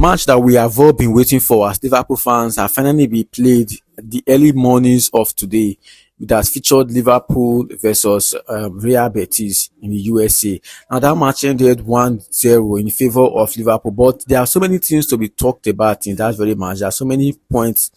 match that we have all been waiting for as Liverpool fans have finally been played the early mornings of today. That featured Liverpool versus Real Betis in the USA. Now that match ended 1-0 in favor of Liverpool, but there are so many things to be talked about in that very match. There are so many points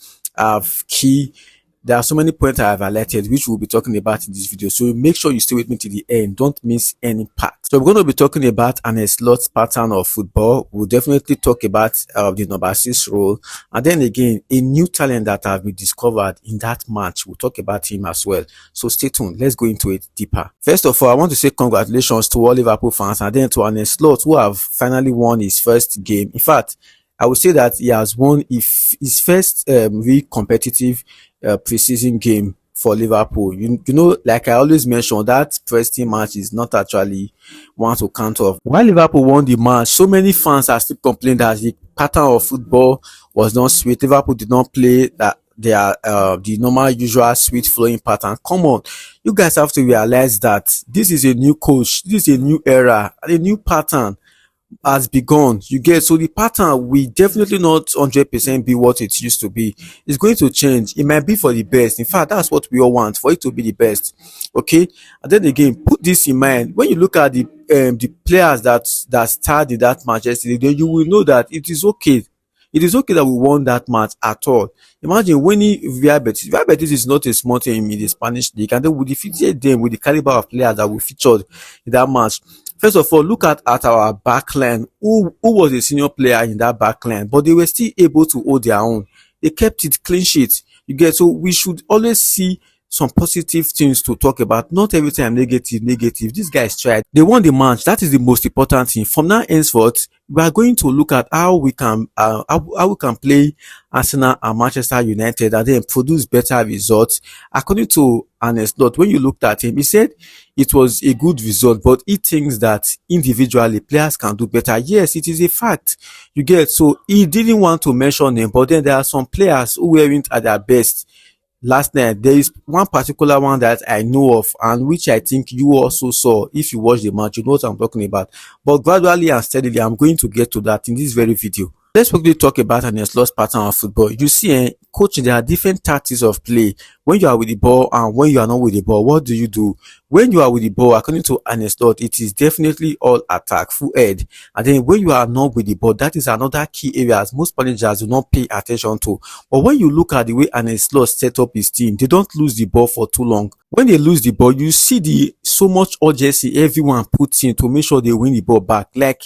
There are so many points I have highlighted, which we'll be talking about in this video. So make sure you stay with me to the end. Don't miss any part. So we're going to be talking about Arne Slot's pattern of football. We'll definitely talk about the number 6 role. And then again, a new talent that have been discovered in that match. We'll talk about him as well. So stay tuned. Let's go into it deeper. First of all, I want to say congratulations to all Liverpool fans and then to Arne Slot, who have finally won his first game. In fact, I would say that he has won his first really competitive preseason game for Liverpool. You know, like I always mention, that Preseason Match is not actually one to count off. While Liverpool won the match, so many fans are still complaining that the pattern of football was not sweet. Liverpool did not play that the normal usual sweet flowing pattern. Come on, you guys have to realize that this is a new coach, this is a new era, a new pattern has begun. You get, so the pattern will definitely not 100% be what it used to be. It's going to change. It might be for the best. In fact, that's what we all want, for it to be the best. Okay, and then again, put this in mind when you look at the players that starred in that match yesterday, then you will know that it is okay. It is okay that we won that match at all. Imagine winning Real Betis. Real Betis is not a small team in the Spanish league, and then we defeated them with the caliber of players that we featured in that match. First of all, look at our backline. Who was a senior player in that backline, but they were still able to hold their own. They kept it clean sheet. You get, so we should always see some positive things to talk about. Not every time negative. These guys tried. They won the match. That is the most important thing. From now henceforth, we are going to look at how we can play Arsenal and Manchester United and then produce better results. According to Arne Slot, when you looked at him, he said it was a good result, but he thinks that individually players can do better. Yes, it is a fact. You get, so he didn't want to mention them, but then there are some players who weren't at their best last night. There is one particular one that I know of, and which I think you also saw. If you watch the match, you know what I'm talking about. But gradually and steadily, I'm going to get to that in this very video. Let's quickly talk about Arne Slot's pattern of football. You see, coaching, there are different tactics of play. When you are with the ball and when you are not with the ball, what do? When you are with the ball, according to Arne Slot, it is definitely all attack, full head. And then when you are not with the ball, that is another key area most managers do not pay attention to. But when you look at the way Arne Slot set up his team, they don't lose the ball for too long. When they lose the ball, you see so much urgency everyone puts in to make sure they win the ball back. Like,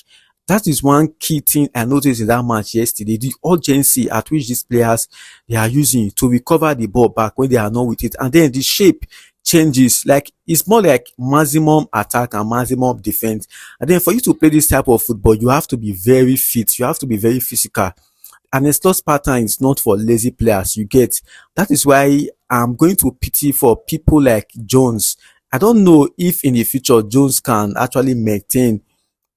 that is one key thing I noticed in that match yesterday, the urgency at which these players they are using to recover the ball back when they are not with it. And then the shape changes, like it's more like maximum attack and maximum defense. And then for you to play this type of football, you have to be very fit, you have to be very physical. And a slot pattern is not for lazy players, you get. That is why I'm going to pity for people like Jones. I don't know if in the future Jones can actually maintain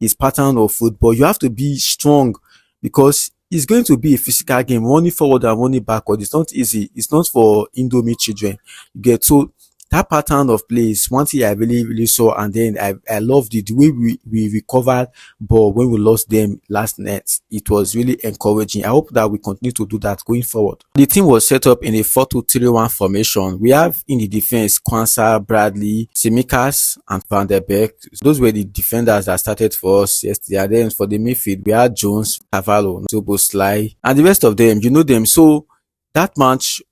his pattern of football. You have to be strong because it's going to be a physical game, running forward and running backward. It's not easy. It's not for Indomie children. You get, so that pattern of play is one thing I really saw, and then I loved the way we recovered ball when we lost them last night. It was really encouraging. I hope that we continue to do that going forward. The team was set up in a 4-2-3-1 formation. We have in the defense Kwanzaa, Bradley, Tsimikas, and Van der Beek. Those were the defenders that started for us yesterday. And then for the midfield, we had Jones, Cavallo, Szoboszlai, and the rest of them. You know them. So that match.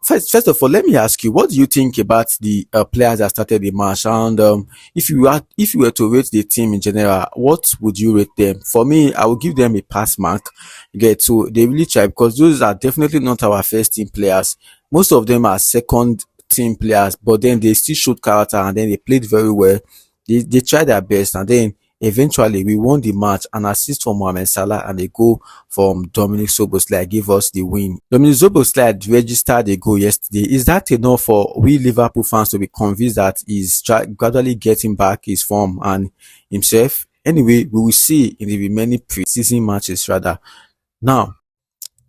First of all, let me ask you, what do you think about the players that started the match? And if you were to rate the team in general, what would you rate them? For me, I would give them a pass mark. You get, so they really try, because those are definitely not our first team players. Most of them are second team players, but then they still showed character and then they played very well. They tried their best, and then eventually we won the match. An assist from Mo Salah and a goal from Dominik Szoboszlai gave us the win. Dominik Szoboszlai registered a goal yesterday. Is that enough for we Liverpool fans to be convinced that he's gradually getting back his form and himself? Anyway, we will see in the remaining pre-season matches rather. Now,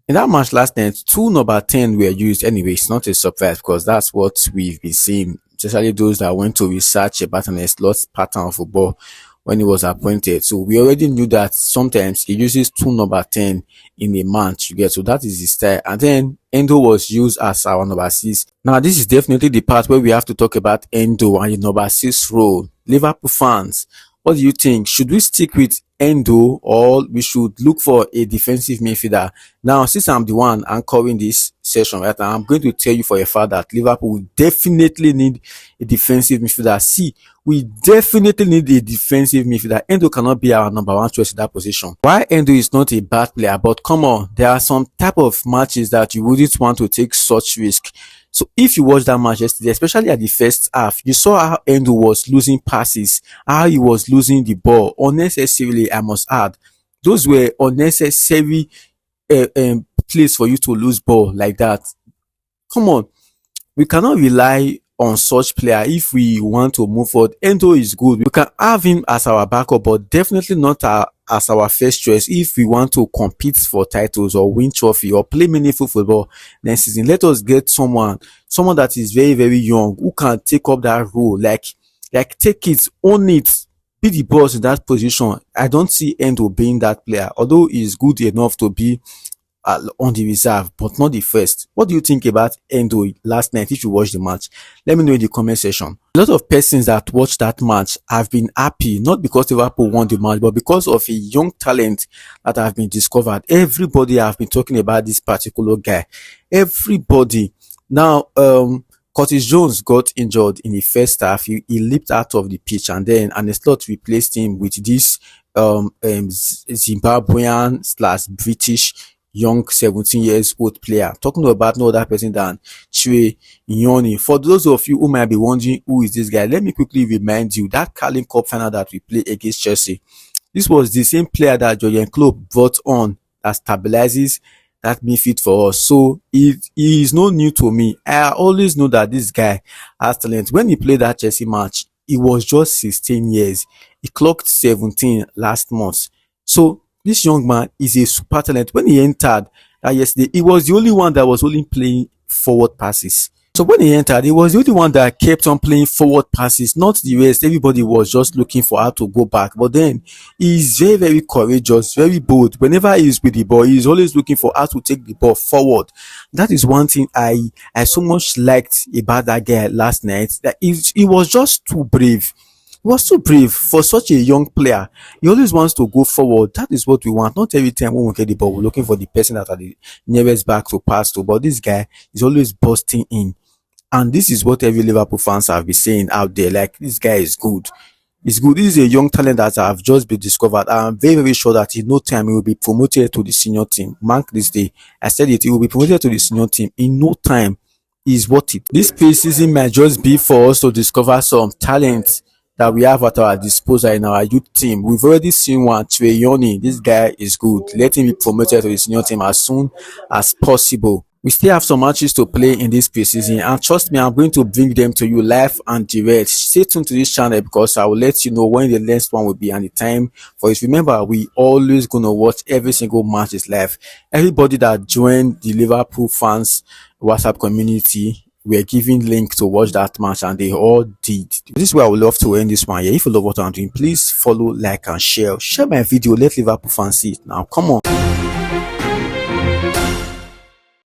in that match last night, 2 number 10 were used. Anyway, it's not a surprise because that's what we've been seeing, especially those that went to research about Arne Slot's pattern of football. when he was appointed. So we already knew that sometimes he uses two number 10 in a match. You get, so that is his style. And then Endo was used as our number 6. Now this is definitely the part where we have to talk about Endo and the number 6 role. Liverpool fans, what do you think? Should we stick with Endo or we should look for a defensive midfielder? Now, since I'm the one anchoring this session right now, I'm going to tell you for a fact that Liverpool will definitely need a defensive midfielder. See, we definitely need a defensive midfielder. Endo cannot be our number 1 choice in that position. Why Endo is not a bad player, but come on, there are some type of matches that you wouldn't want to take such risk. So if you watch that match yesterday, especially at the first half, you saw how Endo was losing passes, how he was losing the ball unnecessarily, I must add. Those were unnecessary plays for you to lose ball like that. Come on, we cannot rely on such player if we want to move forward. Endo is good. We can have him as our backup, but definitely not as our first choice if we want to compete for titles or win trophy or play meaningful football next season. Let us get someone that is very, very young who can take up that role, like take it, own it, be the boss in that position. I don't see Endo being that player, although he's good enough to be on the reserve, but not the first. What do you think about Endo last night if you watched the match? Let me know in the comment section. A lot of persons that watched that match have been happy, not because Liverpool won the match, but because of a young talent that have been discovered. Everybody have been talking about this particular guy. Everybody. Now, Curtis Jones got injured in the first half. He leaped out of the pitch, and then Arne Slot replaced him with this Zimbabwean / British young 17 years old player. Talking about no other person than Trey Nyoni. For those of you who might be wondering who is this guy, let me quickly remind you that Carling Cup final that we played against Chelsea. This was the same player that Jurgen Klopp brought on that stabilizes that midfield for us. So he is no new to me. I always know that this guy has talent. When he played that Chelsea match, he was just 16 years. He clocked 17 last month. So this young man is a super talent. When he entered yesterday, he was the only one that was only playing forward passes. So when he entered, he was the only one that kept on playing forward passes, not the rest. Everybody was just looking for how to go back. But then he's very, very courageous, very bold. Whenever he is with the ball, he's always looking for how to take the ball forward. That is one thing I so much liked about that guy last night. That he was just too brave. He was too brave for such a young player. He always wants to go forward. That is what we want. Not every time when we get the ball, we're looking for the person that are the nearest back to pass to. But this guy is always busting in. And this is what every Liverpool fans have been saying out there. Like, this guy is good. He's good. This is a young talent that have just been discovered. I'm very, very sure that in no time he will be promoted to the senior team. Mark this day. I said it. He will be promoted to the senior team in no time. He's worth it. This preseason might just be for us to discover some talent that we have at our disposal in our youth team. We've already seen one, Trey Nyoni. This guy is good. Let him be promoted to the senior team as soon as possible. We still have some matches to play in this preseason, and trust me, I'm going to bring them to you live and direct. Stay tuned to this channel because I will let you know when the next one will be and the time for it. Remember, we always gonna watch every single match is live. Everybody that joined the Liverpool fans WhatsApp community, we're giving link to watch that match, and they all did. This is where I would love to end this one. Yeah, if you love what I'm doing, please follow, like, and share. Share my video. Let Liverpool fans see it now. Come on.